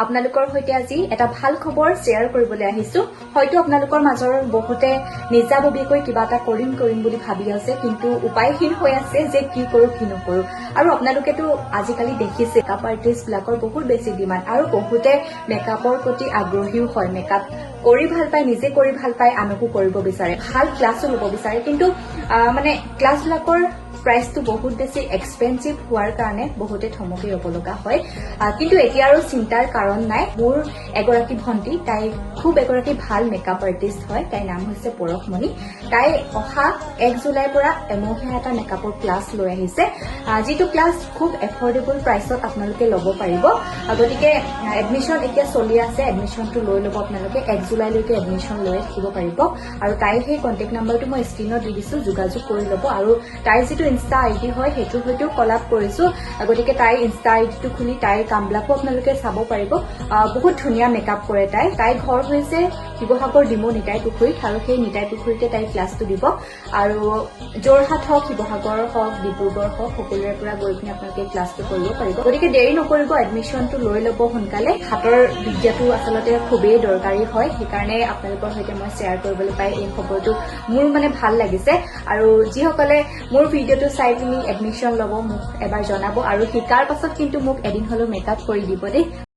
আপোনালোকৰ হৈতে আজি এটা ভাল খবৰ শেয়াৰ কৰিবলৈ আহিছো হয়তো আপোনালোকৰ মাজৰ বহুতে নিজাববীয়াকৈ কিবা এটা কৰিম বুলি ভাবি আছে কিন্তু উপায়হীন হৈ আছে যে কি কৰো কি নকৰো আৰু আপোনালোকেতো আজিকালি দেখিছে মেকআপ আৰ্টিষ্ট বিলাকৰ বহুত বেছি ডিমান্ড আৰু বহুতে মেকআপৰ প্ৰতি আগ্ৰহীও হয় মেকআপ কৰি ভাল পায় নিজে কৰি ভাল পায় আনকো কৰিব বিচাৰে ভাল ক্লাছো ল'ব বিচাৰে কিন্তু মানে ক্লাছবিলাকৰ প্ৰাইচটো বহুত বেছি এক্সপেন্সিভ হোৱাৰ কাৰণে বহুতে থমকি ৰ'ব লগা হয় কিন্তু এতিয়া আৰু চিন্তাৰ কাৰণ নাই মোৰ এগৰাকী ভণ্টি তাই খুব এগৰাকী ভাল মেকআপ আৰ্টিষ্ট হয় তাইৰ নাম হৈছে পৰশমণি তাই অহা 1 জুলাইৰ পৰা এমহীয়া এটা মেকআপৰ ক্লাছ লৈ আহিছে যিটো ক্লাছ খুব এফৰ্ডেবল প্ৰাইচত আপোনালোকে ল'ব পাৰিব গতিকে এডমিশ্যন এতিয়া চলি আছে এডমিশ্যনটো লৈ ল'ব আপোনালোকে 1 জুলাইলৈকে এডমিশ্যন লৈ থাকিব পাৰিব আৰু তাইৰ সেই কণ্টেক্ট নাম্বাৰটো মই স্ক্ৰীনত দি দিছো যোগাযোগ কৰি ল'ব আৰু তাইৰ যিটো ইনষ্টা আইডি হয় সেইটো হয়তো কলাপ কৰিছো গতিকে তাইৰ ইনষ্টা আইডিটো খুলি তাইৰ কামবিলাকো আপোনালোকে চাব পাৰিব বহুত ধুনীয়া মেকআপ কৰে তাইৰ ঘৰ হৈছে শিৱসাগৰ ডিমৌ নিতাই পুখুৰীত আৰু সেই নিতাই পুখুৰীতে তাই ক্লাছটো দিব আৰু যোৰহাট হওক শিৱসাগৰ হওক ডিব্ৰুগড় হওক সকলোৰে পৰা গৈ পিনে আপোনালোকে ক্লাছটো কৰিব পাৰিব গতিকে দেৰি নকৰিব এডমিশ্যনটো লৈ ল'ব সোনকালে হাতৰ বিদ্যাটো আচলতে খুবেই দৰকাৰী হয় সেইকাৰণে আপোনালোকৰ সৈতে মই শ্বেয়াৰ কৰিবলৈ পাই এই খবৰটো মোৰ মানে ভাল লাগিছে আৰু যিসকলে মোৰ ভিডিঅ'টো চাই পিনি এডমিশ্যন ল'ব মোক এবাৰ জনাব আৰু শিকাৰ পাছত কিন্তু মোক এদিন হ'লেও মেকআপ কৰি দিব দেই